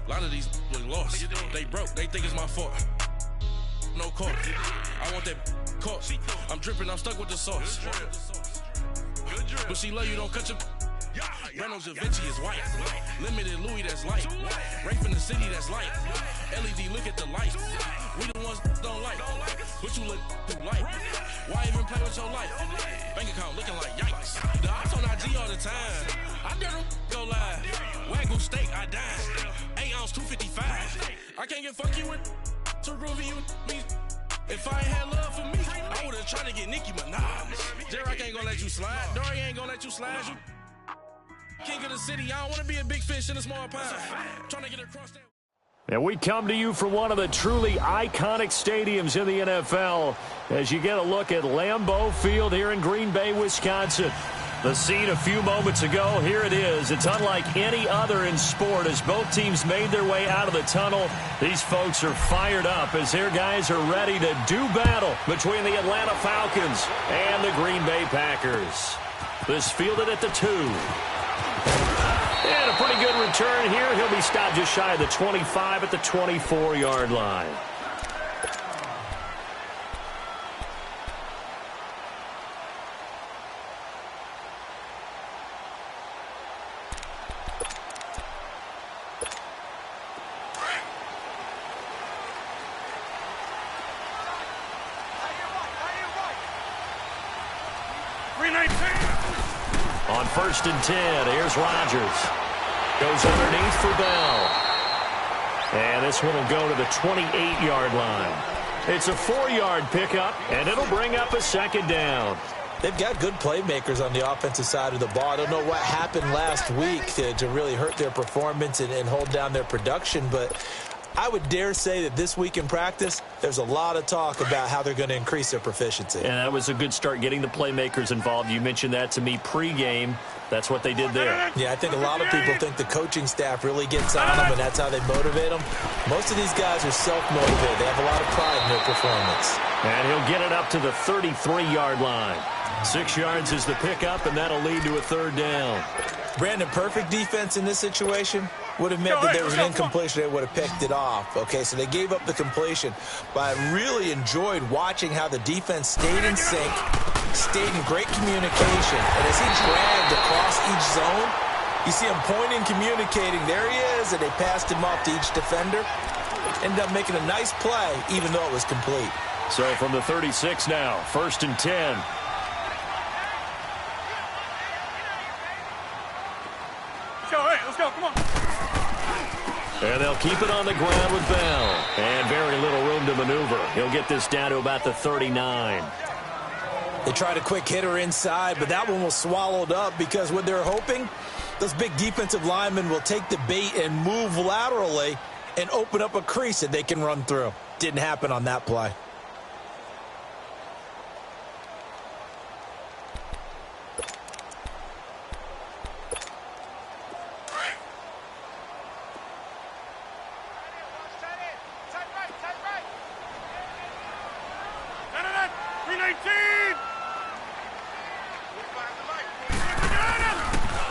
A lot of these was lost. They broke. They think it's my fault. No court. I want that court. I'm dripping. I'm stuck with the sauce. But she love you. Don't cut your. Reynolds Da Vinci is white. Limited Louis, that's light. Rape in the city, that's light. LED, look at the light. We the ones don't like. But you look too light. Why even play with your life? Bank account looking like yikes. The ops on IG all the time. I dare them go live. Wagyu steak, I dine. 8 ounce, 255. I can't get fuck you with to groovy you me. If I ain't had love for me, I would've tried to get Nicki Minaj. Derek ain't gonna let you slide. Dory ain't gonna let you slide. You king of the city. I don't wanna be a big fish in a small pond. Trying to get across that. And we come to you from one of the truly iconic stadiums in the NFL as you get a look at Lambeau Field here in Green Bay, Wisconsin. The scene a few moments ago, here it is. It's unlike any other in sport as both teams made their way out of the tunnel. These folks are fired up as their guys are ready to do battle between the Atlanta Falcons and the Green Bay Packers. This fielded at the 2. And a pretty good return here. He'll be stopped just shy of the 25 at the 24-yard line. On 1st and 10, here's Rodgers. Goes underneath for Bell. And this one will go to the 28-yard line. It's a 4-yard pickup, and it'll bring up a 2nd down. They've got good playmakers on the offensive side of the ball. I don't know what happened last week to really hurt their performance and hold down their production, but I would dare say that this week in practice, there's a lot of talk about how they're going to increase their proficiency. And that was a good start getting the playmakers involved. You mentioned that to me pregame. That's what they did there. Yeah, I think a lot of people think the coaching staff really gets on them, and that's how they motivate them. Most of these guys are self-motivated. They have a lot of pride in their performance. And he'll get it up to the 33-yard line. 6 yards is the pickup, and that'll lead to a 3rd down. Brandon, perfect defense in this situation would have meant that there was an incompletion. They would have picked it off. Okay, so they gave up the completion. But I really enjoyed watching how the defense stayed in sync, stayed in great communication. And as he dragged across each zone, you see him pointing, communicating. There he is, and they passed him off to each defender. Ended up making a nice play, even though it was complete. So from the 36 now, 1st and 10. Let's go, come on. And they'll keep it on the ground with Bell. And very little room to maneuver. He'll get this down to about the 39. They tried a quick hitter inside, but that one was swallowed up because what they're hoping, those big defensive linemen will take the bait and move laterally and open up a crease that they can run through. Didn't happen on that play.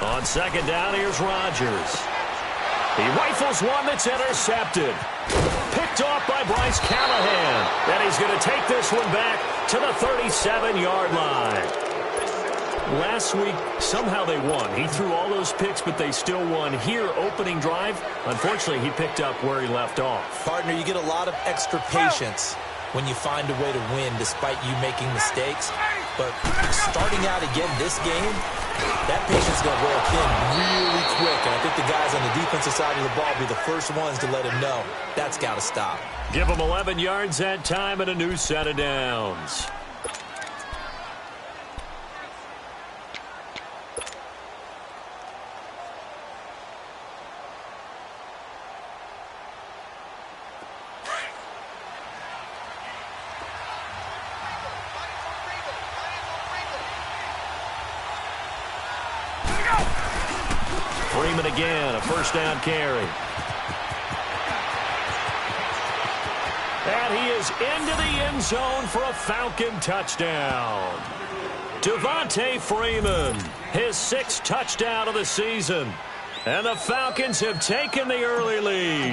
On 2nd down, here's Rodgers. He rifles one that's intercepted. Picked off by Bryce Callahan. And he's going to take this one back to the 37-yard line. Last week, somehow they won. He threw all those picks, but they still won. Here, opening drive, unfortunately, he picked up where he left off. Partner, you get a lot of extra patience when you find a way to win despite you making mistakes. But starting out again this game, that patience is going to wear thin really quick. And I think the guys on the defensive side of the ball will be the first ones to let him know that's got to stop. Give him 11 yards that time and a new set of downs. Freeman again, a 1st down carry. And he is into the end zone for a Falcon touchdown. Devontae Freeman, his 6th touchdown of the season. And the Falcons have taken the early lead.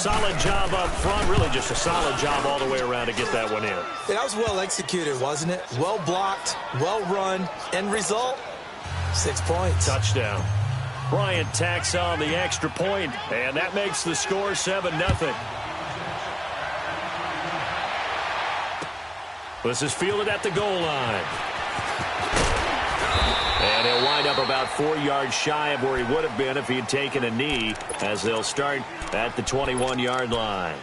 solid job up front, really just a solid job all the way around to get that one in. Yeah, that was well executed, wasn't it? Well blocked, well run. End result, 6 points. Touchdown. Bryant tacks on the extra point, and that makes the score 7-0. This is fielded at the goal line. And he'll wind up about 4 yards shy of where he would have been if he had taken a knee, as they'll start at the 21-yard line.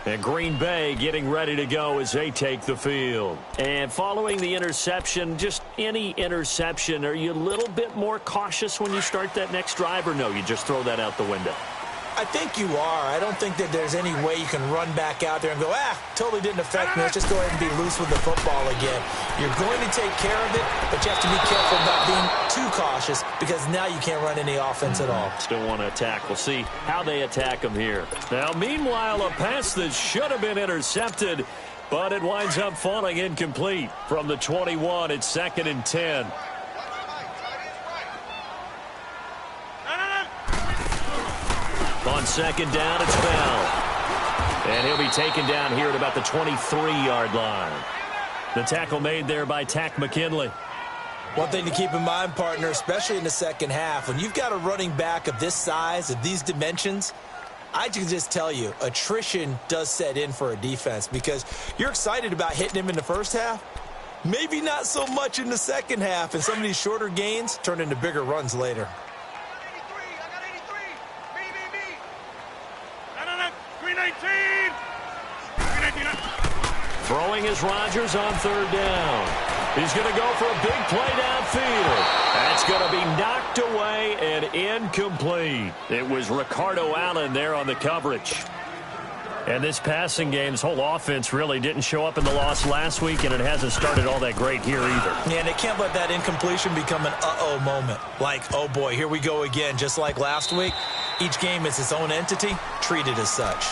And Green Bay getting ready to go as they take the field. And following the interception, just any interception, are you a little bit more cautious when you start that next drive, or no, you just throw that out the window? I think you are. I don't think that there's any way you can run back out there and go, totally didn't affect me. Let's just go ahead and be loose with the football again. You're going to take care of it, but you have to be careful about being too cautious because now you can't run any offense at all. Still want to attack. We'll see how they attack him here. Now, meanwhile, a pass that should have been intercepted, but it winds up falling incomplete. From the 21, it's 2nd and 10. On 2nd down, it's Bell. And he'll be taken down here at about the 23-yard line. The tackle made there by Tack McKinley. One thing to keep in mind, partner, especially in the second half, when you've got a running back of this size, of these dimensions, I can just tell you, attrition does set in for a defense because you're excited about hitting him in the first half. Maybe not so much in the second half, and some of these shorter gains turn into bigger runs later. Throwing is Rodgers on 3rd down. He's going to go for a big play downfield. That's going to be knocked away and incomplete. It was Ricardo Allen there on the coverage. And this passing game's whole offense really didn't show up in the loss last week, and it hasn't started all that great here either. Yeah, and they can't let that incompletion become an uh-oh moment. Like, oh boy, here we go again, just like last week. Each game is its own entity, treated as such.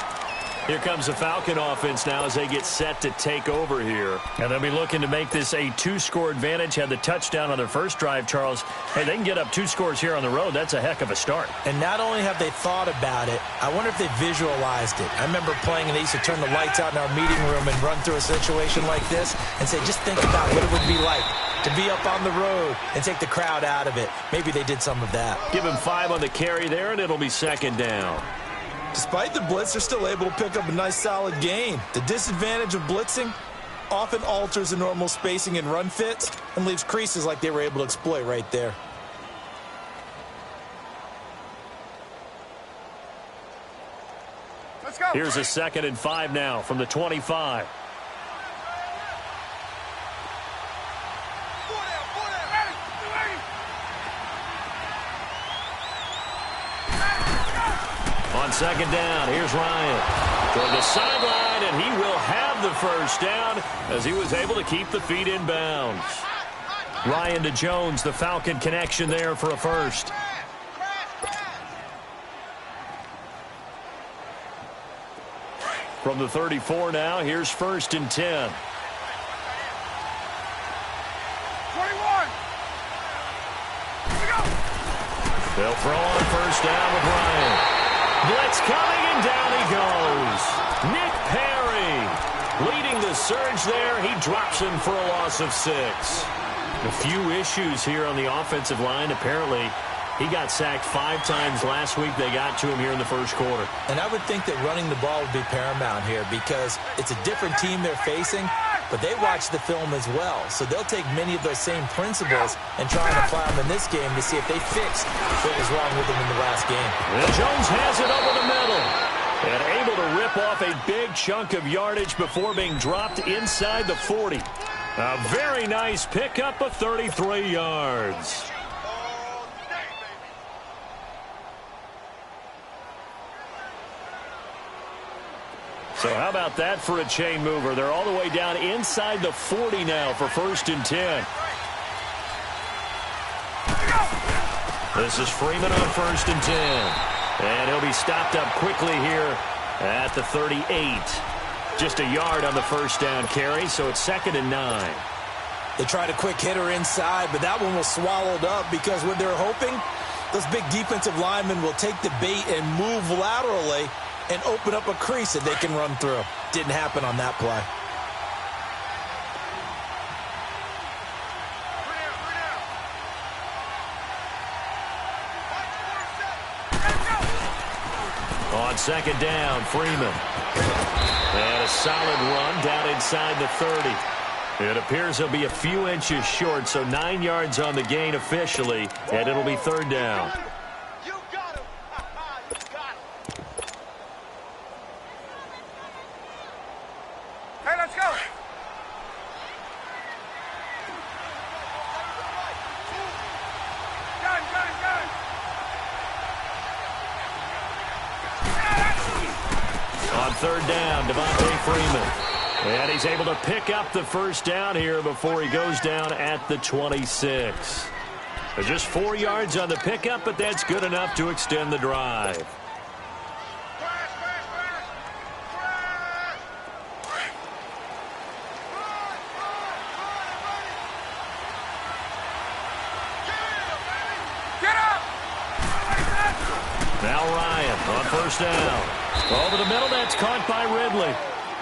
Here comes the Falcon offense now as they get set to take over here. And they'll be looking to make this a 2-score advantage. Had the touchdown on their first drive, Charles. Hey, they can get up 2 scores here on the road. That's a heck of a start. And not only have they thought about it, I wonder if they visualized it. I remember playing and they used to turn the lights out in our meeting room and run through a situation like this and say, just think about what it would be like to be up on the road and take the crowd out of it. Maybe they did some of that. Give him 5 on the carry there, and it'll be 2nd down. Despite the blitz, they're still able to pick up a nice solid gain. The disadvantage of blitzing often alters the normal spacing and run fits and leaves creases like they were able to exploit right there. Let's go. Here's a 2nd and 5 now from the 25. On 2nd down, here's Ryan toward the sideline, and he will have the first down as he was able to keep the feet in bounds. Ryan to Jones, the Falcon connection there for a first. From the 34 now, here's 1st and 10. 21. They'll throw on 1st down with Ryan. Blitz coming, and down he goes. Nick Perry leading the surge there. He drops him for a loss of 6. A few issues here on the offensive line. Apparently, he got sacked 5 times last week. They got to him here in the first quarter. And I would think that running the ball would be paramount here because it's a different team they're facing, but they watch the film as well. So they'll take many of those same principles and try and apply them in this game to see if they fix what was wrong with them in the last game. And Jones has it over the middle and able to rip off a big chunk of yardage before being dropped inside the 40. A very nice pickup of 33 yards. So how about that for a chain mover? They're all the way down inside the 40 now for 1st and 10. This is Freeman on 1st and 10. And he'll be stopped up quickly here at the 38. Just a yard on the first down carry, so it's 2nd and 9. They tried a quick hitter inside, but that one was swallowed up because what they're hoping, those big defensive linemen will take the bait and move laterally and open up a crease that they can run through. Didn't happen on that play. On second down, Freeman. And a solid run down inside the 30. It appears he'll be a few inches short, so 9 yards on the gain officially, and it'll be third down. You got him. You got him. Hey, let's go. Gun. On third down, Devontae Freeman. And he's able to pick up the first down here before he goes down at the 26. Just 4 yards on the pickup, but that's good enough to extend the drive. Now Ryan on first down. Over the middle, that's caught by Ridley.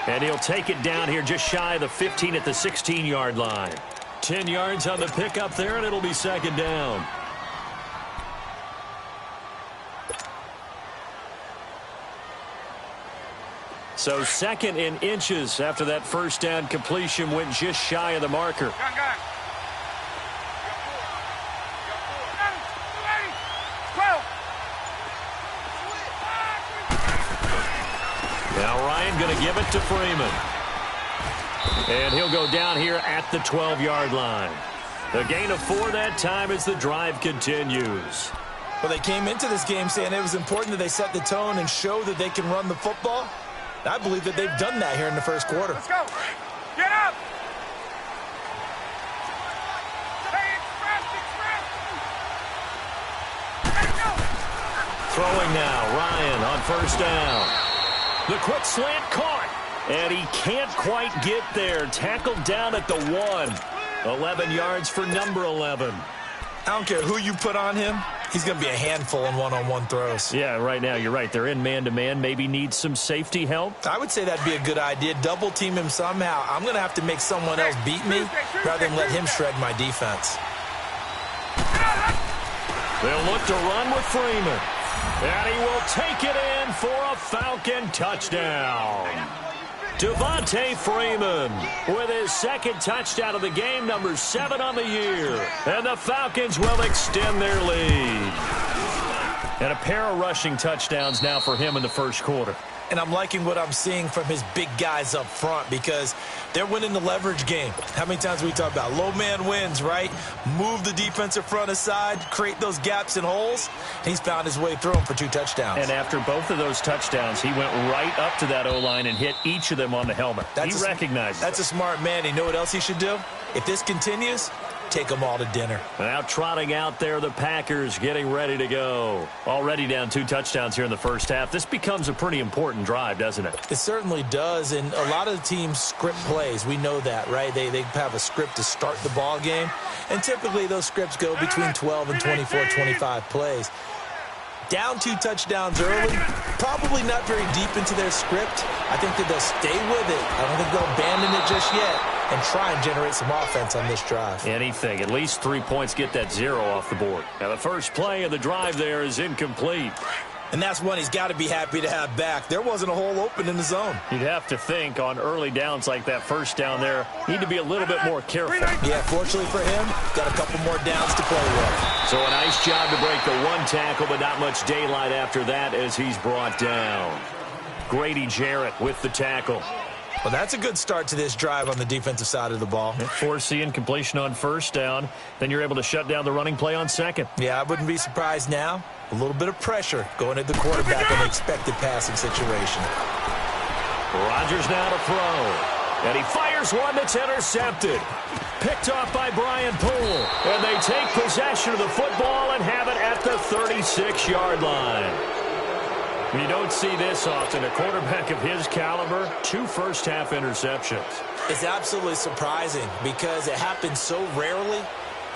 And he'll take it down here just shy of the 15 at the 16-yard line. 10 yards on the pickup there, and it'll be second down. So second in inches after that first down completion went just shy of the marker. Gun. Now Ryan going to give it to Freeman. And he'll go down here at the 12-yard line. A gain of 4 that time as the drive continues. Well, they came into this game saying it was important that they set the tone and show that they can run the football. I believe that they've done that here in the first quarter. Let's go. Get up. Hey, express. Let's go. Throwing now, Ryan on first down. The quick slant caught, and he can't quite get there. Tackled down at the 1. 11 yards for number 11. I don't care who you put on him. He's going to be a handful in one-on-one throws. Yeah, right now you're right. They're in man-to-man. Maybe needs some safety help. I would say that'd be a good idea. Double team him somehow. I'm going to have to make someone else beat me rather than let him shred my defense. They'll look to run with Freeman. And he will take it in for a Falcon touchdown. Devontae Freeman with his second touchdown of the game, number 7 on the year. And the Falcons will extend their lead. And a pair of rushing touchdowns now for him in the first quarter. And I'm liking what I'm seeing from his big guys up front because they're winning the leverage game. How many times we talk about low man wins, right? Move the defensive front aside, create those gaps and holes. He's found his way through them for 2 touchdowns. And after both of those touchdowns, he went right up to that O-line and hit each of them on the helmet. He recognized That's a smart man. You know what else he should do? If this continues, take them all to dinner. Now trotting out there, the Packers getting ready to go. Already down 2 touchdowns here in the first half. This becomes a pretty important drive, doesn't it? It certainly does, and a lot of the teams script plays. We know that, right? They have a script to start the ball game, and typically those scripts go between 12 and 24, 25 plays. Down 2 touchdowns early, probably not very deep into their script. I think that they'll stay with it. I don't think they'll abandon it just yet and try and generate some offense on this drive. Anything. At least 3 points, get that 0 off the board. Now the first play of the drive there is incomplete. And that's one he's got to be happy to have back. There wasn't a hole open in the zone. You'd have to think on early downs like that first down there, need to be a little bit more careful. Yeah, fortunately for him, got a couple more downs to play with. So a nice job to break the 1 tackle, but not much daylight after that as he's brought down. Grady Jarrett with the tackle. Well, that's a good start to this drive on the defensive side of the ball. Forcing completion on first down. Then you're able to shut down the running play on second. Yeah, I wouldn't be surprised now. A little bit of pressure going at the quarterback on the expected passing situation. Rodgers now to throw. And he fires one that's intercepted. Picked off by Brian Poole. And they take possession of the football and have it at the 36-yard line. You don't see this often. A quarterback of his caliber, 2 first-half interceptions. It's absolutely surprising because it happens so rarely.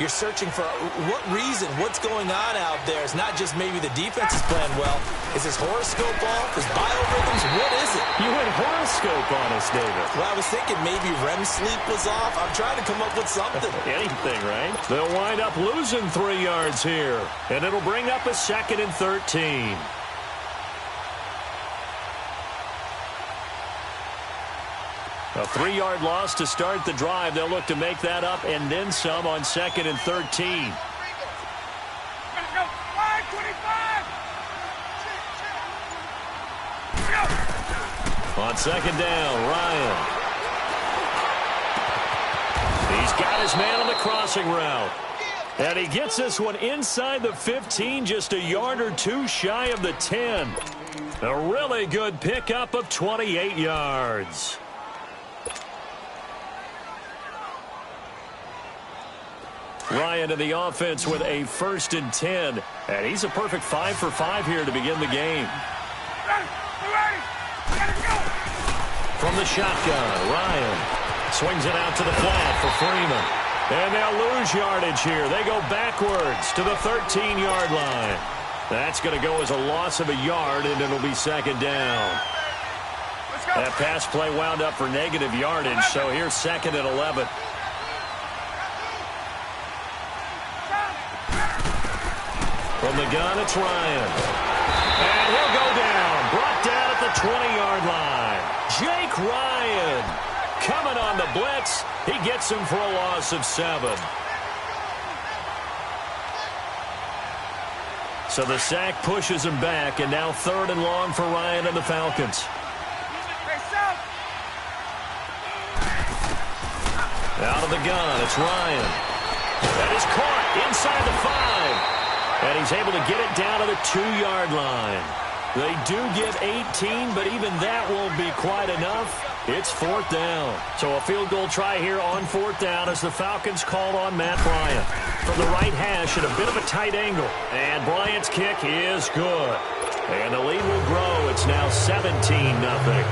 You're searching for what reason, what's going on out there. It's not just maybe the defense is playing well. Is his horoscope off? His biorhythms? What is it? You went horoscope on us, David. Well, I was thinking maybe REM sleep was off. I'm trying to come up with something. Anything, right? They'll wind up losing 3 yards here, and it'll bring up a 2nd and 13. A 3-yard loss to start the drive. They'll look to make that up and then some on 2nd and 13. Let's go. 5:25. On 2nd down, Ryan. He's got his man on the crossing route. And he gets this one inside the 15, just a yard or two shy of the 10. A really good pickup of 28 yards. Ryan in the offense with a 1st and 10. And he's a perfect 5 for 5 here to begin the game. From the shotgun, Ryan swings it out to the flat for Freeman. And they'll lose yardage here. They go backwards to the 13-yard line. That's going to go as a loss of a yard, and it'll be 2nd down. That pass play wound up for negative yardage, so here's 2nd and 11. From the gun, it's Ryan. And he'll go down. Brought down at the 20-yard line. Jake Ryan coming on the blitz. He gets him for a loss of 7. So the sack pushes him back, and now 3rd and long for Ryan and the Falcons. Out of the gun, it's Ryan. That is caught inside the 5. And he's able to get it down to the 2-yard line. They do get 18, but even that won't be quite enough. It's 4th down. So a field goal try here on 4th down as the Falcons called on Matt Bryant. From the right hash at a bit of a tight angle. And Bryant's kick is good. And the lead will grow. It's now 17-0.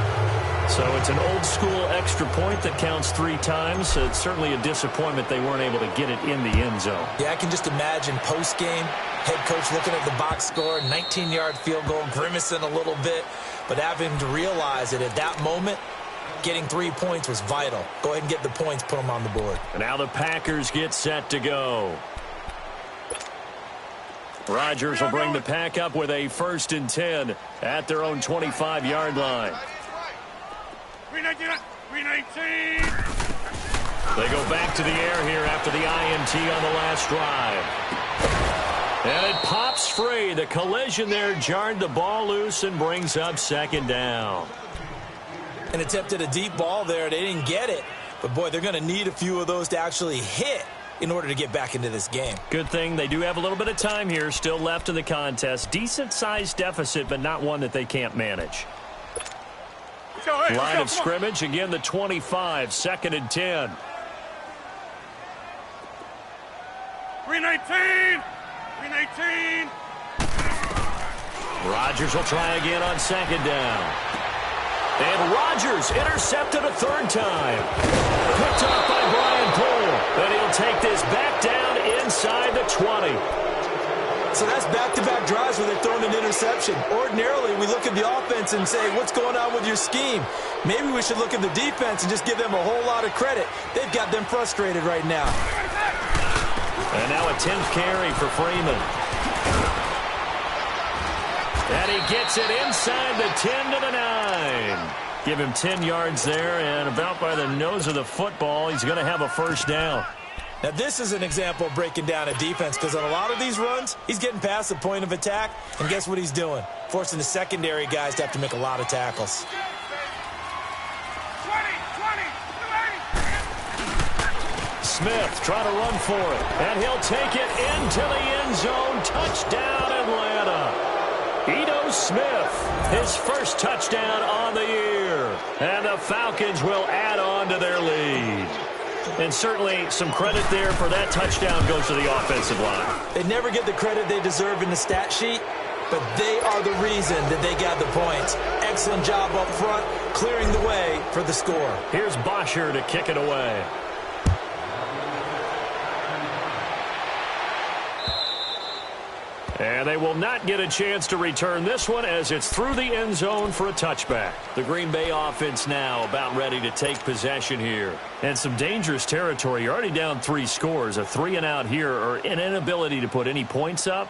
So it's an old-school extra point that counts 3 times. So it's certainly a disappointment they weren't able to get it in the end zone. Yeah, I can just imagine post-game, head coach looking at the box score, 19-yard field goal, grimacing a little bit, but having to realize that at that moment, getting 3 points was vital. Go ahead and get the points, put them on the board. And now the Packers get set to go. Rodgers will bring the pack up with a 1st and 10 at their own 25-yard line. 319. They go back to the air here after the INT on the last drive. And it pops free. The collision there jarred the ball loose and brings up 2nd down. And attempted a deep ball there. They didn't get it. But, boy, they're going to need a few of those to actually hit in order to get back into this game. Good thing they do have a little bit of time here still left in the contest. Decent-sized deficit, but not one that they can't manage. Line of scrimmage, again, the 25, 2nd and 10. 319. 319. Rodgers will try again on 2nd down. And Rodgers intercepted a 3rd time. Picked off by Brian Poole. And he'll take this back down inside the 20. So that's back-to-back drives where they're throwing an interception. Ordinarily, we look at the offense and say, what's going on with your scheme? Maybe we should look at the defense and just give them a whole lot of credit. They've got them frustrated right now. And now a 10th carry for Freeman. And he gets it inside the 10 to the 9. Give him 10 yards there, and about by the nose of the football, he's going to have a 1st down. Now, this is an example of breaking down a defense, because on a lot of these runs, he's getting past the point of attack, and guess what he's doing? Forcing the secondary guys to have to make a lot of tackles. 20. Smith trying to run for it, and he'll take it into the end zone. Touchdown, Atlanta. Ito Smith, his 1st touchdown on the year, and the Falcons will add on to their lead. And certainly some credit there for that touchdown goes to the offensive line. They never get the credit they deserve in the stat sheet, but they are the reason that they got the points. Excellent job up front, clearing the way for the score. Here's Bosher to kick it away. And they will not get a chance to return this one as it's through the end zone for a touchback. The Green Bay offense now about ready to take possession here. And some dangerous territory. You're already down 3 scores. A 3-and-out here or an inability to put any points up.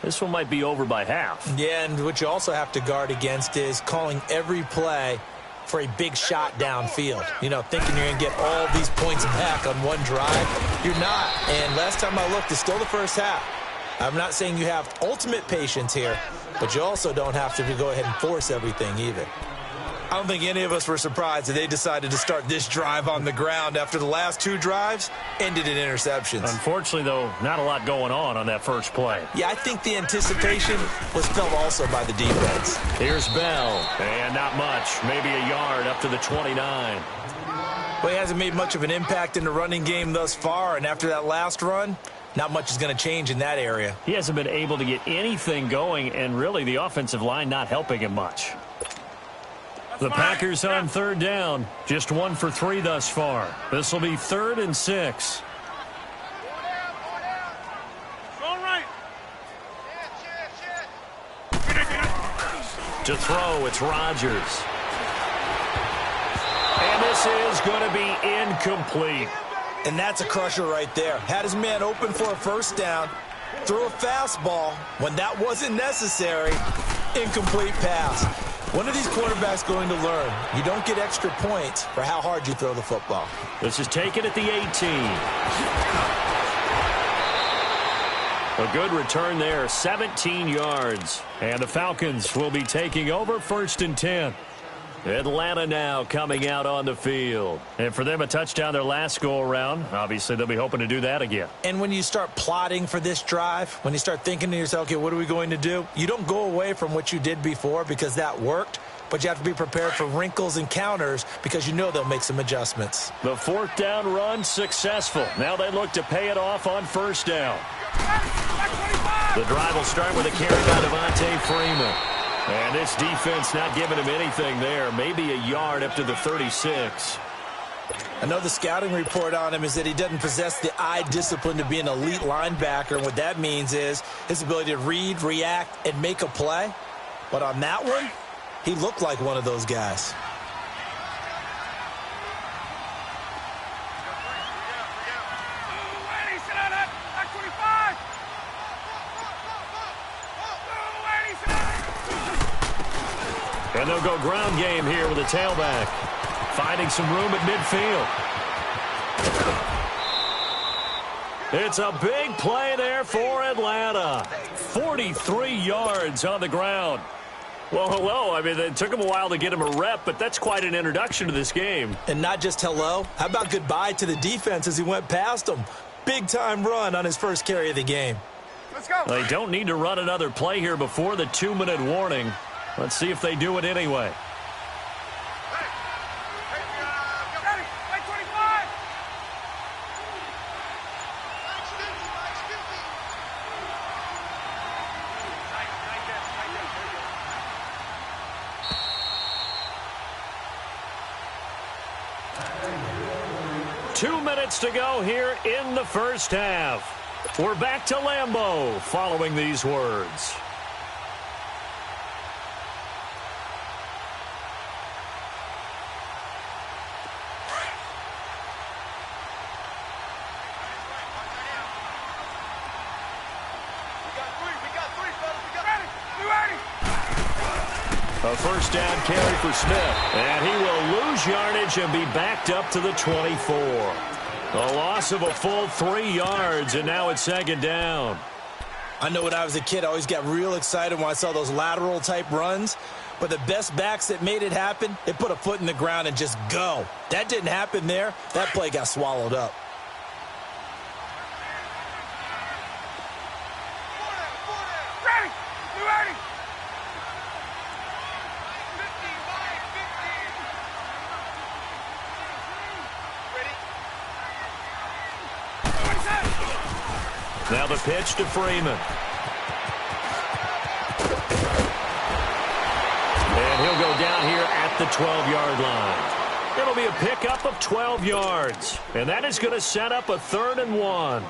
This one might be over by half. Yeah, and what you also have to guard against is calling every play for a big shot downfield. You know, thinking you're going to get all these points back on one drive. You're not. And last time I looked, it's still the first half. I'm not saying you have ultimate patience here, but you also don't have to go ahead and force everything either. I don't think any of us were surprised that they decided to start this drive on the ground after the last 2 drives ended in interceptions. Unfortunately, though, not a lot going on that first play. Yeah, I think the anticipation was felt also by the defense. Here's Bell, and not much. Maybe a yard up to the 29. Well, he hasn't made much of an impact in the running game thus far, and after that last run, not much is going to change in that area. He hasn't been able to get anything going, and really the offensive line not helping him much. The Packers on 3rd down. Just 1 for 3 thus far. This will be 3rd and 6. All right. To throw, it's Rodgers. And this is going to be incomplete. And that's a crusher right there. Had his man open for a first down, threw a fastball when that wasn't necessary. Incomplete pass. When are these quarterbacks going to learn? You don't get extra points for how hard you throw the football. This is taken at the 18. A good return there, 17 yards. And the Falcons will be taking over 1st and 10. Atlanta now coming out on the field. And for them, a touchdown their last go-around. Obviously, they'll be hoping to do that again. And when you start plotting for this drive, when you start thinking to yourself, okay, what are we going to do? You don't go away from what you did before because that worked, but you have to be prepared for wrinkles and counters because you know they'll make some adjustments. The 4th down run successful. Now they look to pay it off on 1st down. The drive will start with a carry by Devontae Freeman. And this defense not giving him anything there. Maybe a yard up to the 36. I know the scouting report on him is that he doesn't possess the eye discipline to be an elite linebacker. And what that means is his ability to read, react, and make a play. But on that one, he looked like one of those guys. And they'll go ground game here with a tailback. Finding some room at midfield. It's a big play there for Atlanta. 43 yards on the ground. Well, hello. I mean, it took him a while to get him a rep, but that's quite an introduction to this game. And not just hello. How about goodbye to the defense as he went past him? Big-time run on his first carry of the game. Let's go. They don't need to run another play here before the 2-minute warning. Let's see if they do it anyway. Ready. 25. Two minutes to go here in the first half. We're back to Lambeau following these words. A first down carry for Smith. And he will lose yardage and be backed up to the 24. A loss of a full 3 yards, and now it's 2nd down. I know when I was a kid, I always got real excited when I saw those lateral-type runs. But the best backs that made it happen, they put a foot in the ground and just go. That didn't happen there. That play got swallowed up. Ready. You ready? Now the pitch to Freeman. And he'll go down here at the 12-yard line. It'll be a pickup of 12 yards. And that is going to set up a 3rd and 1.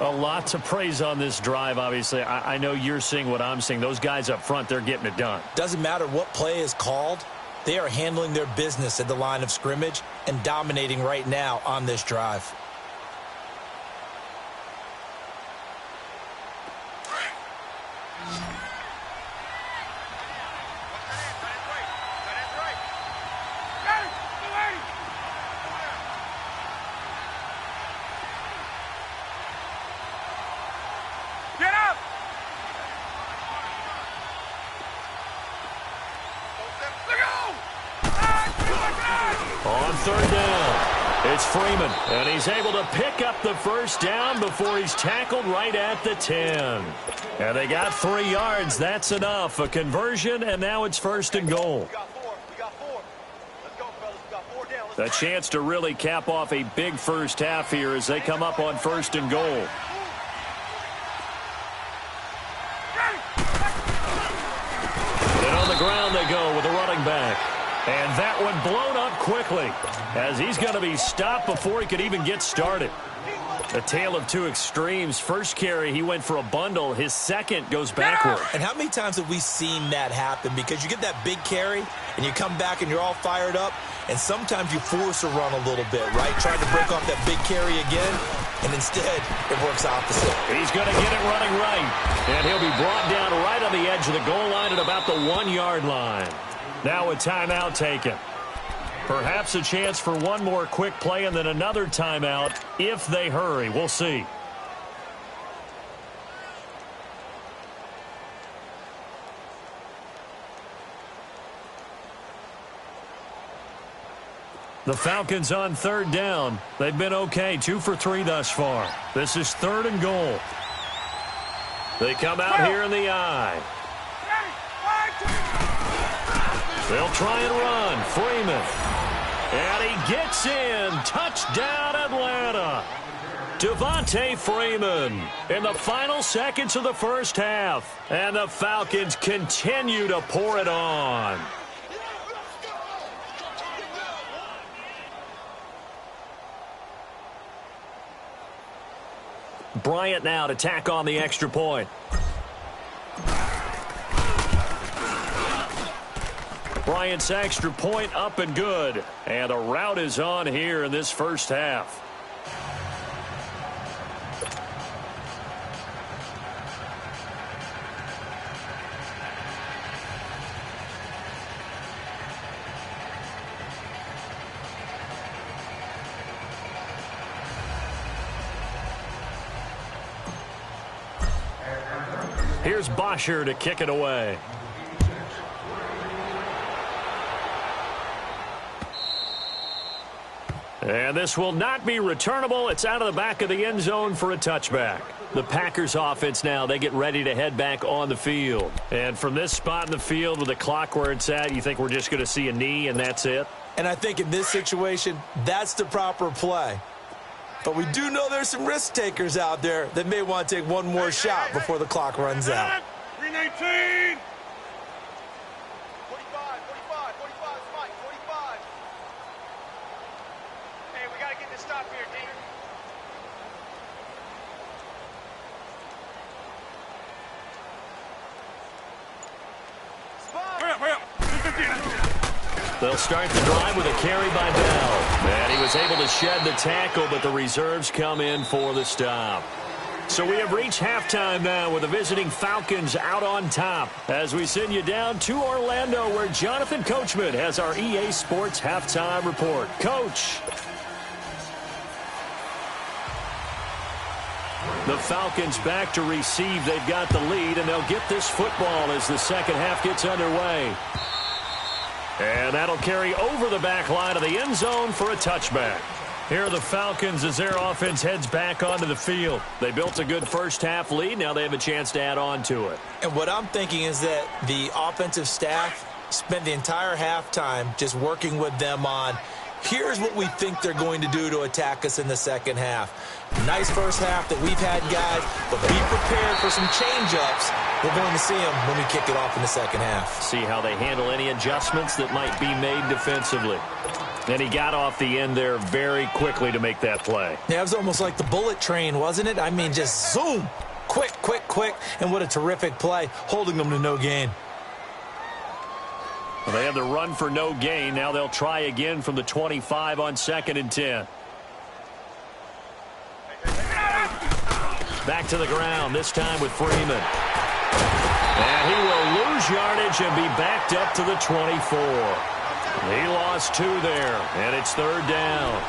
A lot to praise on this drive, obviously. I know you're seeing what I'm seeing. Those guys up front, they're getting it done. Doesn't matter what play is called. They are handling their business at the line of scrimmage and dominating right now on this drive. On 3rd down, it's Freeman, and he's able to pick up the 1st down before he's tackled right at the 10. And they got 3 yards. That's enough. A conversion, and now it's 1st and goal. A chance to really cap off a big first half here as they come up on 1st and goal. And on the ground they go with a running back. And that one blown up quickly as he's going to be stopped before he could even get started. A tale of two extremes. First carry, he went for a bundle. His second goes backward. And how many times have we seen that happen? Because you get that big carry, and you come back and you're all fired up, and sometimes you force a run a little bit, right? Trying to break off that big carry again, and instead it works opposite. He's going to get it running right. And he'll be brought down right on the edge of the goal line at about the 1-yard line. Now a timeout taken. Perhaps a chance for one more quick play and then another timeout if they hurry. We'll see. The Falcons on 3rd down. They've been okay, 2 for 3 thus far. This is 3rd and goal. They come out here in the eye. They'll try and run. Freeman. And he gets in. Touchdown, Atlanta. Devontae Freeman in the final seconds of the first half. And the Falcons continue to pour it on. Bryant now to tack on the extra point. Bryant's extra point up and good. And a rout is on here in this first half. Here's Bosher to kick it away. And this will not be returnable. It's out of the back of the end zone for a touchback. The Packers offense now, they get ready to head back on the field. And from this spot in the field with the clock where it's at, you think we're just going to see a knee and that's it? And I think in this situation, that's the proper play. But we do know there's some risk takers out there that may want to take one more shot before the clock runs out. 319. 45, 45, 45, Mike, 45. Hey, we got to get this stop here, D. Hurry up. 215. They'll start the drive with a carry by Bell. And he was able to shed the tackle, but the reserves come in for the stop. So we have reached halftime now with the visiting Falcons out on top as we send you down to Orlando where Jonathan Coachman has our EA Sports halftime report. Coach. The Falcons back to receive. They've got the lead, and they'll get this football as the second half gets underway. And that'll carry over the back line of the end zone for a touchback. Here are the Falcons as their offense heads back onto the field. They built a good first half lead. Now they have a chance to add on to it. And what I'm thinking is that the offensive staff spent the entire halftime just working with them on Here's what we think they're going to do to attack us in the second half. Nice first half that we've had, guys, but be prepared for some change-ups. We're going to see them when we kick it off in the second half. See how they handle any adjustments that might be made defensively. And he got off the end there very quickly to make that play. Yeah, it was almost like the bullet train, wasn't it? I mean, just zoom. Quick, quick, quick. And what a terrific play, holding them to no gain. Well, they have the run for no gain. Now they'll try again from the 25 on 2nd and 10. Back to the ground, this time with Freeman. And he will lose yardage and be backed up to the 24. He lost 2 there, and it's 3rd down.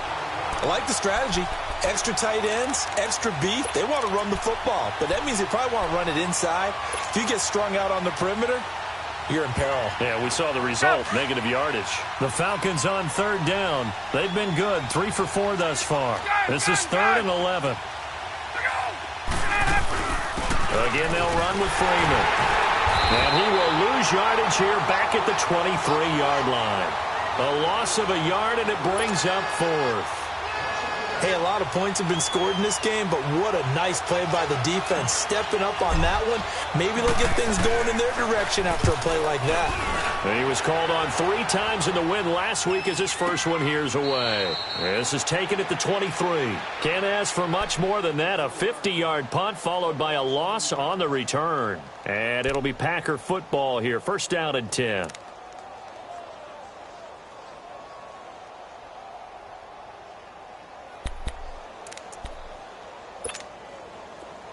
I like the strategy. Extra tight ends, extra beef. They want to run the football, but that means they probably want to run it inside. If you get strung out on the perimeter, you're in peril. Yeah, we saw the result, negative yardage. The Falcons on 3rd down. They've been good, 3 for 4 thus far. This is 3rd and 11. Again, they'll run with Freeman. And he will lose yardage here back at the 23-yard line. A loss of a yard, and it brings up 4th. Hey, a lot of points have been scored in this game, but what a nice play by the defense. Stepping up on that one. Maybe they'll get things going in their direction after a play like that. And he was called on 3 times in the win last week as his first one here's away. This is taken at the 23. Can't ask for much more than that. A 50-yard punt followed by a loss on the return. And it'll be Packer football here. 1st down and 10.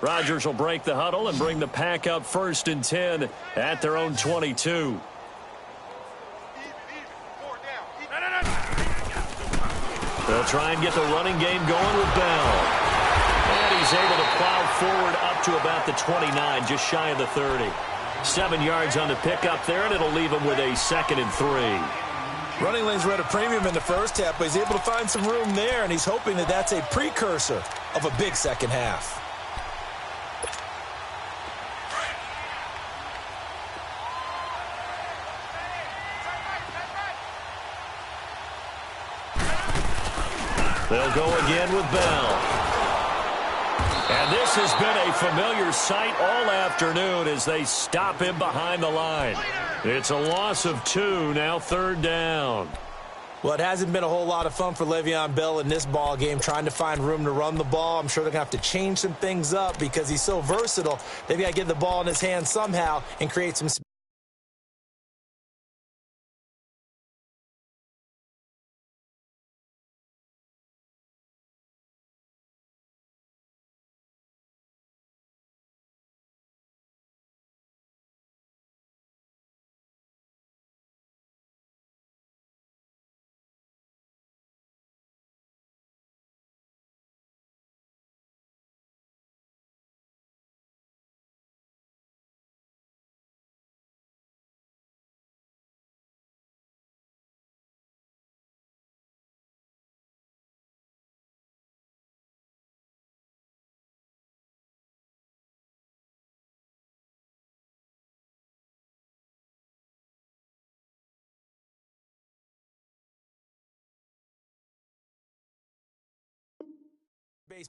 Rodgers will break the huddle and bring the Pack up 1st and 10 at their own 22. They'll try and get the running game going with Bell. And he's able to plow forward up to about the 29, just shy of the 30. 7 yards on the pickup there, and it'll leave him with a 2nd and 3. Running lanes were at a premium in the first half, but he's able to find some room there, and he's hoping that that's a precursor of a big second half. They'll go again with Bell. And this has been a familiar sight all afternoon as they stop him behind the line. It's a loss of 2, now 3rd down. Well, it hasn't been a whole lot of fun for Le'Veon Bell in this ball game, trying to find room to run the ball. I'm sure they're going to have to change some things up because he's so versatile. They've got to get the ball in his hands somehow and create some space.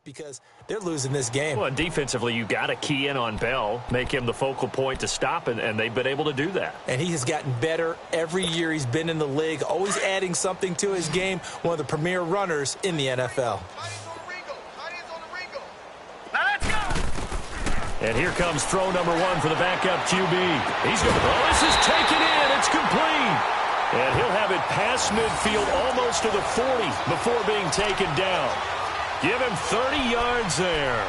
Because they're losing this game. Well, defensively, you got to key in on Bell, make him the focal point to stop, and they've been able to do that. And he has gotten better every year he's been in the league, always adding something to his game, one of the premier runners in the NFL. And here comes throw number 1 for the backup QB. He's going to throw. This is taken in. It's complete. And he'll have it past midfield almost to the 40 before being taken down. Give him 30 yards there.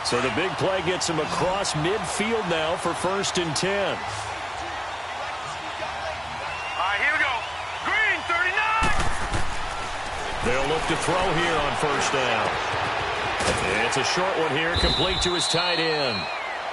So the big play gets him across midfield now for 1st and 10. All right, here we go. Green, 39. They'll look to throw here on 1st down. It's a short one here, complete to his tight end.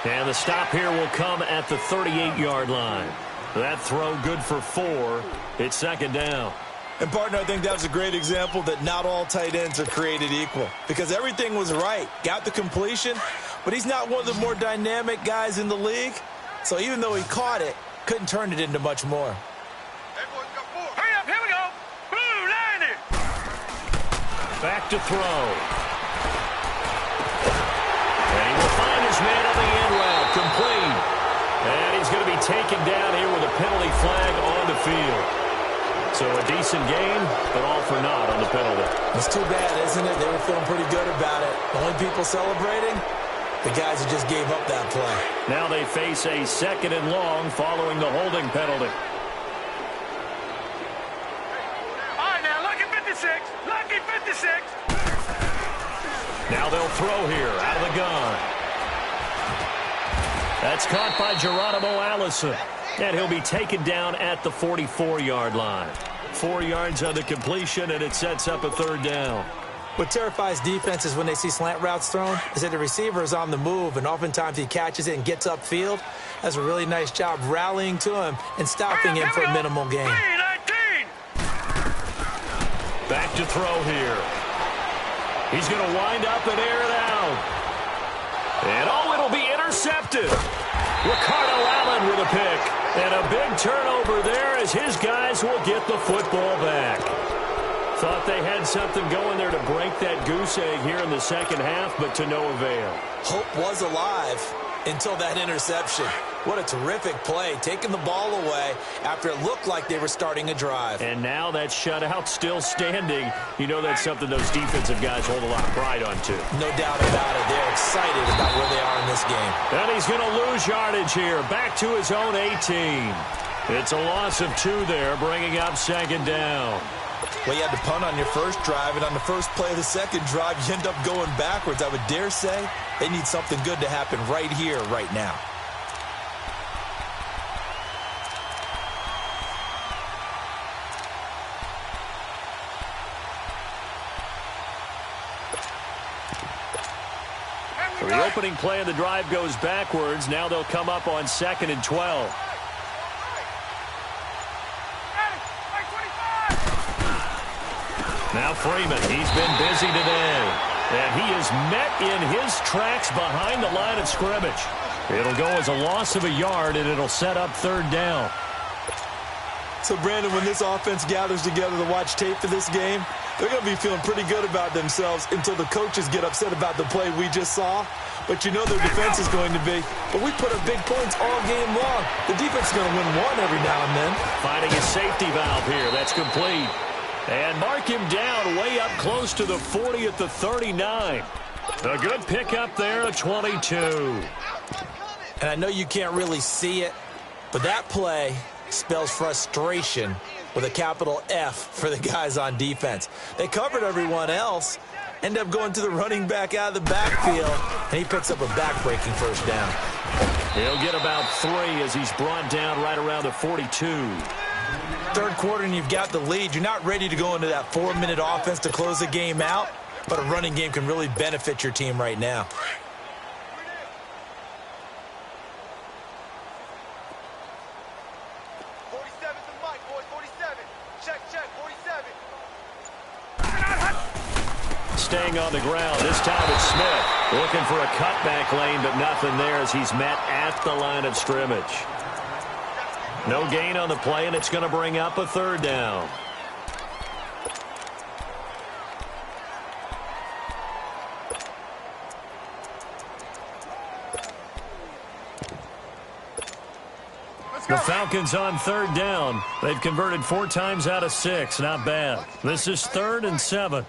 And the stop here will come at the 38-yard line. That throw good for 4. It's 2nd down. And, partner, I think that was a great example that not all tight ends are created equal because everything was right. Got the completion, but he's not one of the more dynamic guys in the league. So even though he caught it, couldn't turn it into much more. Everyone come Back to throw. And he will find his man on the end route. Complete. And he's going to be taken down here with a penalty flag on the field. So a decent game, but all for naught on the penalty. It's too bad, isn't it? They were feeling pretty good about it. The only people celebrating, the guys who just gave up that play. Now they face a 2nd and long following the holding penalty. All right, now, lucky 56. Lucky 56. Now they'll throw here out of the gun. That's caught by Geronimo Allison. And he'll be taken down at the 44-yard line. 4 yards on the completion, and it sets up a 3rd down. What terrifies defenses when they see slant routes thrown is that the receiver is on the move, and oftentimes he catches it and gets upfield. Does a really nice job rallying to him and stopping him for a minimal gain. Back to throw here. He's going to wind up and air it out. And, oh, it'll be intercepted. Ricardo Allen with a pick. And a big turnover there as his guys will get the football back. Thought they had something going there to break that goose egg here in the second half, but to no avail. Hope was alive until that interception. What a terrific play, taking the ball away after it looked like they were starting a drive. And now that shutout still standing. You know that's something those defensive guys hold a lot of pride on, too. No doubt about it. They're excited about where they are in this game. And he's going to lose yardage here, back to his own 18. It's a loss of 2 there, bringing up 2nd down. Well, you had to punt on your first drive, and on the first play of the second drive, you end up going backwards. I would dare say they need something good to happen right here, right now. The opening play of the drive goes backwards. Now they'll come up on 2nd and 12. Now Freeman, he's been busy today. And he is met in his tracks behind the line of scrimmage. It'll go as a loss of a yard, and it'll set up 3rd down. So, Brandon, when this offense gathers together to watch tape for this game, they're going to be feeling pretty good about themselves until the coaches get upset about the play we just saw. But you know their defense is going to be. But we put up big points all game long. The defense is going to win one every now and then. Finding a safety valve here. That's complete. And mark him down way up close to the 40 at the 39. A good pickup there at 22. And I know you can't really see it, but that play spells frustration with a capital F for the guys on defense. They covered everyone else, end up going to the running back out of the backfield, and he picks up a back-breaking 1st down. He'll get about 3 as he's brought down right around the 42. 3rd quarter and you've got the lead. You're not ready to go into that 4-minute offense to close the game out, but a running game can really benefit your team right now. Staying on the ground. This time it's Smith. Looking for a cutback lane, but nothing there as he's met at the line of scrimmage. No gain on the play, and it's going to bring up a 3rd down. The Falcons on 3rd down. They've converted 4 times out of 6. Not bad. This is 3rd and 7.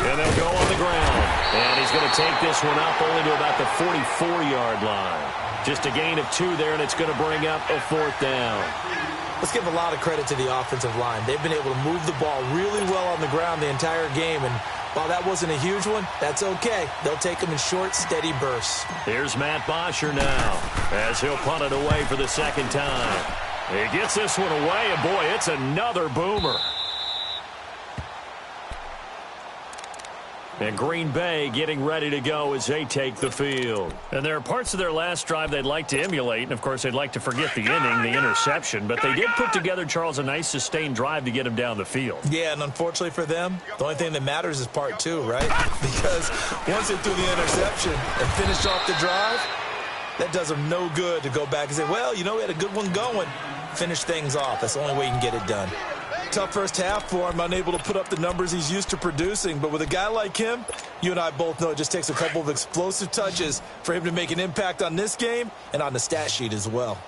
And they'll go on the ground. And he's going to take this one up only to about the 44-yard line. Just a gain of 2 there, and it's going to bring up a 4th down. Let's give a lot of credit to the offensive line. They've been able to move the ball really well on the ground the entire game. And while that wasn't a huge one, that's okay. They'll take them in short, steady bursts. Here's Matt Bosher now as he'll punt it away for the 2nd time. He gets this one away, and boy, it's another boomer. And Green Bay getting ready to go as they take the field. And there are parts of their last drive they'd like to emulate. And, of course, they'd like to forget the inning, the interception. But they did put together, Charles, a nice sustained drive to get him down the field. Yeah, and unfortunately for them, the only thing that matters is part 2, right? Because once they threw the interception and finished off the drive, That does him no good to go back and say, well, you know, we had a good one going. Finish things off. That's the only way you can get it done. Tough first half for him, unable to put up the numbers he's used to producing. But with a guy like him, you and I both know it just takes a couple of explosive touches for him to make an impact on this game and on the stat sheet as well.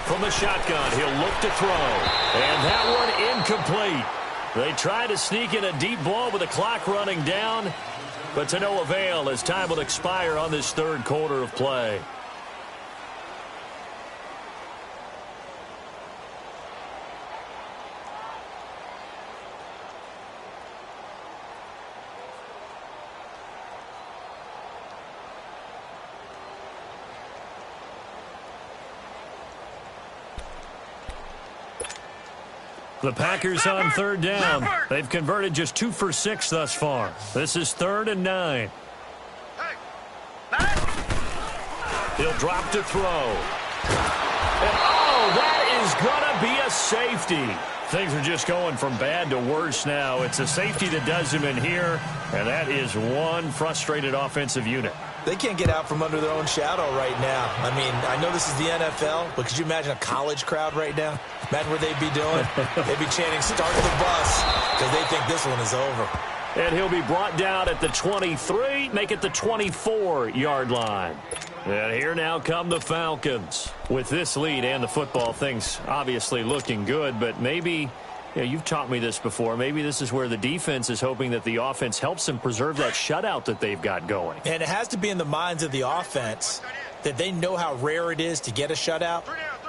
From the shotgun, he'll look to throw. And that one incomplete. They try to sneak in a deep ball with the clock running down, but to no avail as time will expire on this third quarter of play. The Packers on third down. They've converted just 2 for 6 thus far. This is 3rd and 9. He'll drop to throw. And oh, that is going to be a safety. Things are just going from bad to worse now. It's a safety that does him in here, and that is one frustrated offensive unit. They can't get out from under their own shadow right now. I mean, I know this is the NFL, but could you imagine a college crowd right now? Imagine what they'd be doing. They'd be chanting, start the bus, because they think this one is over. And he'll be brought down at the 23, make it the 24-yard line. And here now come the Falcons. With this lead and the football, things obviously looking good, but maybe, you've taught me this before, maybe this is where the defense is hoping that the offense helps them preserve that shutout that they've got going. And it has to be in the minds of the offense that they know how rare it is to get a shutout.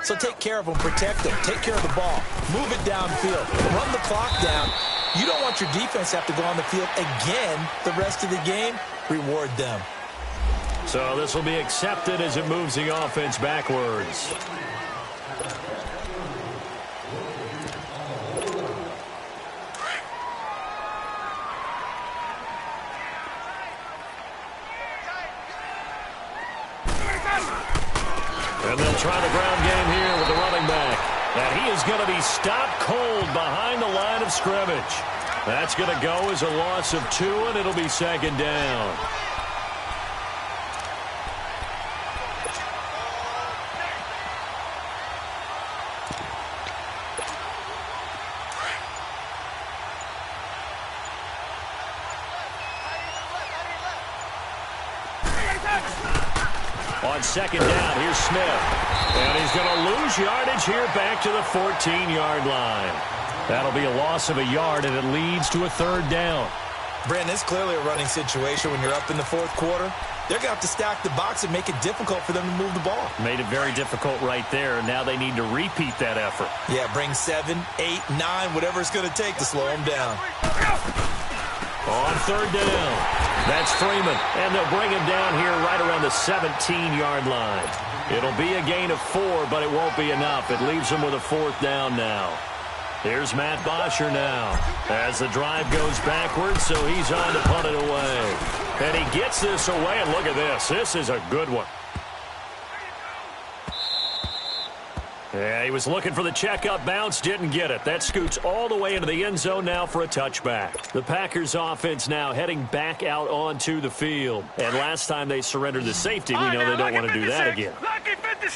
So take care of them, protect them, take care of the ball, move it downfield, run the clock down. You don't want your defense to have to go on the field again the rest of the game. Reward them. So this will be accepted as it moves the offense backwards. And they'll try the ground game here with the running back. And he is going to be stopped cold behind the line of scrimmage. That's going to go as a loss of 2, and it'll be 2nd down. On 2nd down, here's Smith. And he's going to lose yardage here back to the 14-yard line. That'll be a loss of a yard, and it leads to a 3rd down. Brandon, it's clearly a running situation when you're up in the 4th quarter. They're going to have to stack the box and make it difficult for them to move the ball. Made it very difficult right there. Now they need to repeat that effort. Yeah, bring 7, 8, 9, whatever it's going to take to slow them down. On 3rd down, that's Freeman. And they'll bring him down here right around the 17-yard line. It'll be a gain of 4, but it won't be enough. It leaves them with a 4th down now. Here's Matt Bosher now as the drive goes backwards, so he's on to punt it away. And he gets this away, and look at this. This is a good one. Yeah, he was looking for the checkup bounce, didn't get it. That scoots all the way into the end zone now for a touchback. The Packers offense now heading back out onto the field. And last time they surrendered the safety, we know they don't want to do that again.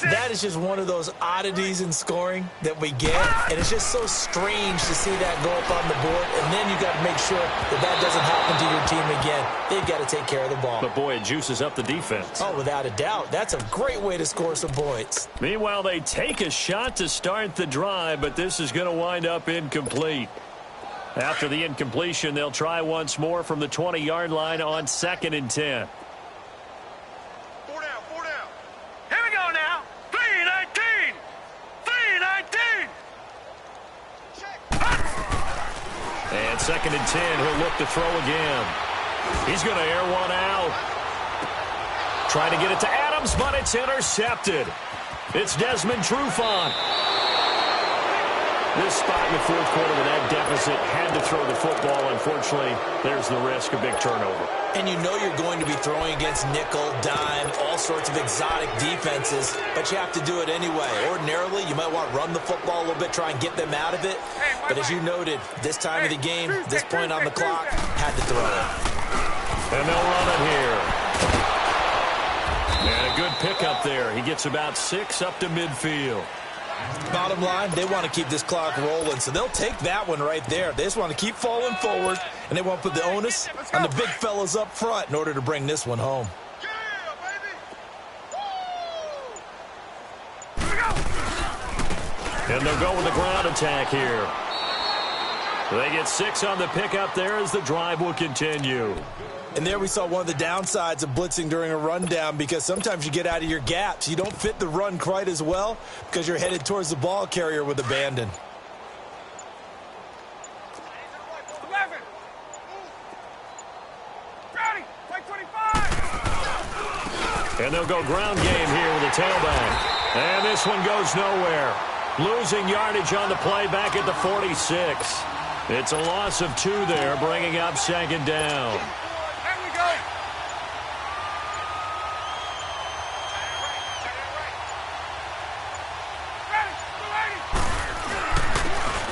That is just one of those oddities in scoring that we get, and it's just so strange to see that go up on the board, and then you got to make sure that that doesn't happen to your team again. They've got to take care of the ball. But boy, it juices up the defense. Oh, without a doubt. That's a great way to score some points. Meanwhile, they take a shot to start the drive, but this is going to wind up incomplete. After the incompletion, they'll try once more from the 20-yard line on 2nd and 10. And 2nd and 10, he'll look to throw again. He's going to air one out. Trying to get it to Adams, but it's intercepted. It's Desmond Trufant. This spot in the 4th quarter with that deficit had to throw the football. Unfortunately, there's the risk of big turnover. And you know you're going to be throwing against nickel, dime, all sorts of exotic defenses, but you have to do it anyway. Ordinarily, you might want to run the football a little bit, try and get them out of it. But as you noted, this time of the game, this point on the clock, had to throw it. And they'll run it here. A good pickup there. He gets about 6 up to midfield. Bottom line, they want to keep this clock rolling, so they'll take that one right there. They just want to keep falling forward, and they want to put the onus on the big fellas up front in order to bring this one home. And they'll go with the ground attack here. They get 6 on the pickup there as the drive will continue. And there we saw one of the downsides of blitzing during a rundown, because sometimes you get out of your gaps. You don't fit the run quite as well because you're headed towards the ball carrier with abandon. And they'll go ground game here with the tailback. And this one goes nowhere. Losing yardage on the play back at the 46. It's a loss of 2 there, bringing up 2nd down.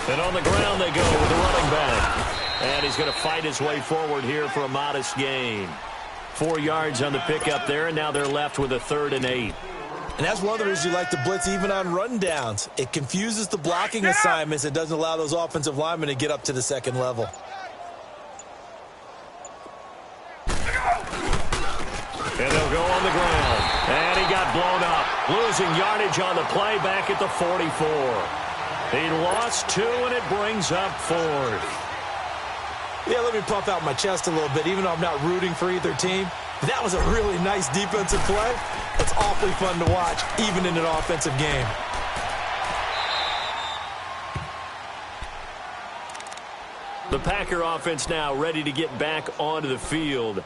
And on the ground they go with the running back. And he's going to fight his way forward here for a modest gain. 4 yards on the pickup there, and now they're left with a 3rd and 8. And that's one of the reasons you like to blitz even on rundowns. It confuses the blocking assignments. It doesn't allow those offensive linemen to get up to the 2nd level. And they'll go on the ground. And he got blown up. Losing yardage on the play back at the 44. He lost 2, and it brings up 4th. Yeah, let me puff out my chest a little bit, even though I'm not rooting for either team. That was a really nice defensive play. It's awfully fun to watch, even in an offensive game. The Packer offense now ready to get back onto the field.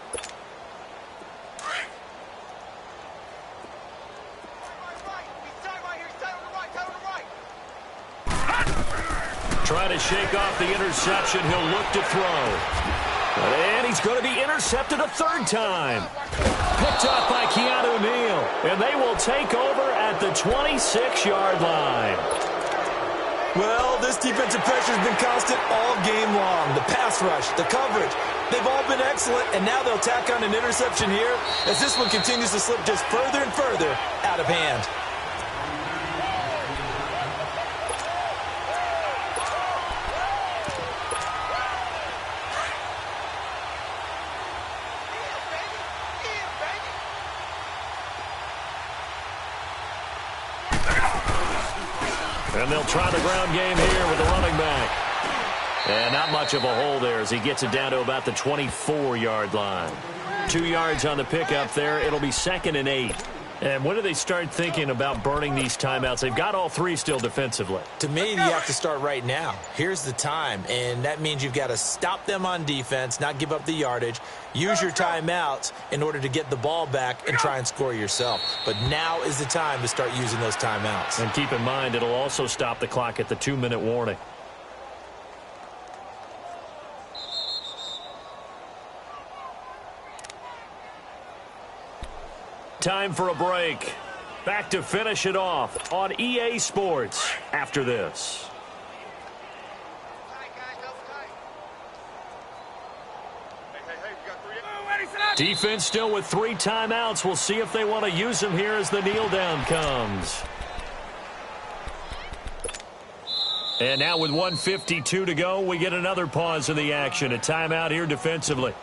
Trying to shake off the interception. He'll look to throw. And he's going to be intercepted a 3rd time. Picked up by Keanu Neal. And they will take over at the 26-yard line. Well, this defensive pressure has been constant all game long. The pass rush, the coverage, they've all been excellent. And now they'll tack on an interception here as this one continues to slip just further and further out of hand. And they'll try the ground game here with the running back. And not much of a hole there as he gets it down to about the 24-yard line. 2 yards on the pickup there. It'll be 2nd and 8. And when do they start thinking about burning these timeouts? They've got all 3 still defensively. To me, you have to start right now. Here's the time, and that means you've got to stop them on defense, not give up the yardage, use your timeouts in order to get the ball back and try and score yourself. But now is the time to start using those timeouts. And keep in mind, it'll also stop the clock at the 2-minute warning. Time for a break. Back to finish it off on EA Sports after this. Defense still with 3 timeouts. We'll see if they want to use them here as the kneel down comes. And now with 1:52 to go, we get another pause in the action. A timeout here defensively.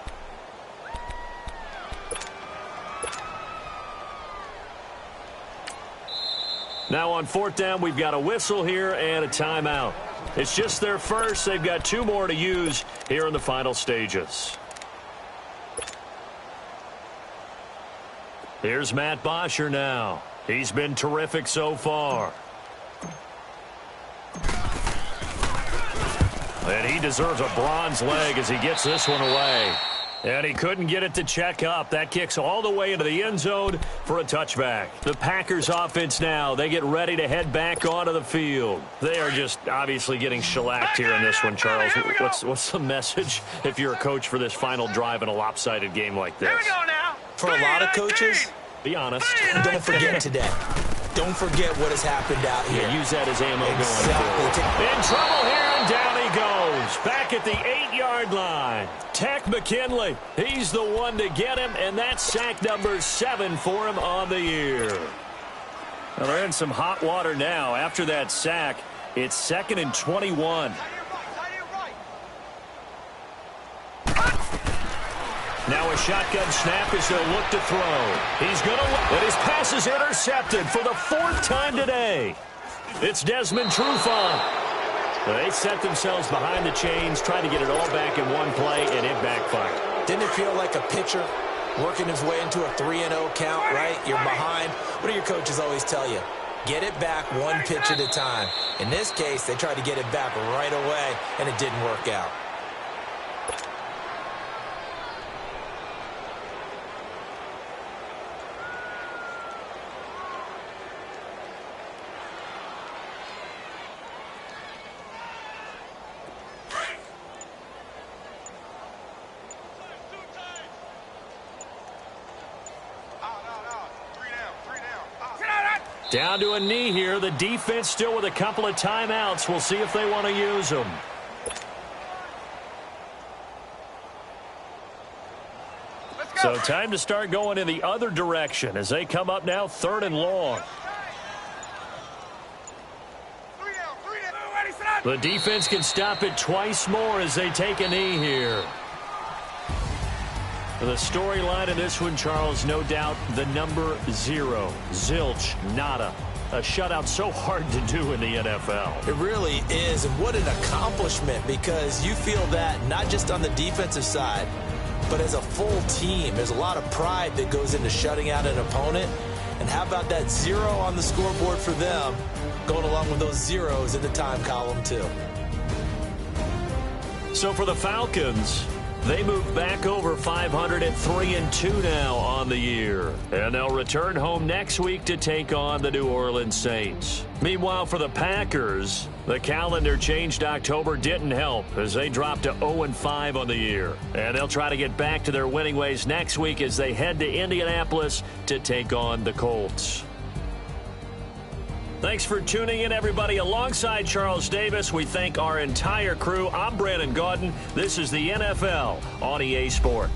Now on 4th down, we've got a whistle here and a timeout. It's just their first. They've got 2 more to use here in the final stages. Here's Matt Bosher now. He's been terrific so far. And he deserves a bronze leg as he gets this one away. And he couldn't get it to check up. That kicks all the way into the end zone for a touchback. The Packers offense now, they get ready to head back onto the field. They are just obviously getting shellacked here in this one, Charles. What's the message if you're a coach for this final drive in a lopsided game like this? Here we go now. For a lot of coaches, be honest. Don't forget today. Don't forget what has happened out here. Yeah, use that as ammo exactly. going forward. In trouble here, and down he goes. is back at the 8-yard line. Tech McKinley, he's the one to get him, and that's sack number 7 for him on the year. Well, they're in some hot water now. After that sack, it's 2nd and 21. Now a shotgun snap as they'll look to throw. He's going to look, and his pass is intercepted for the 4th time today. It's Desmond Trufant. They set themselves behind the chains, trying to get it all back in one play, and it backfired. Didn't it feel like a pitcher working his way into a 3-0 count, right? You're behind. What do your coaches always tell you? Get it back one pitch at a time. In this case, they tried to get it back right away, and it didn't work out. Down to a knee here. The defense still with a couple of timeouts. We'll see if they want to use them. So time to start going in the other direction as they come up now 3rd and long. The defense can stop it twice more as they take a knee here. The storyline in this one, Charles, no doubt the number 0. Zilch, nada. A shutout so hard to do in the NFL. It really is, and what an accomplishment, because you feel that not just on the defensive side, but as a full team. There's a lot of pride that goes into shutting out an opponent. And how about that 0 on the scoreboard for them, going along with those zeros in the time column too. So for the Falcons, they move back over 500 at 3-2 now on the year. And they'll return home next week to take on the New Orleans Saints. Meanwhile, for the Packers, the calendar changed October didn't help as they dropped to 0-5 on the year. And they'll try to get back to their winning ways next week as they head to Indianapolis to take on the Colts. Thanks for tuning in, everybody. Alongside Charles Davis, we thank our entire crew. I'm Brandon Gaudin. This is the NFL on EA Sport.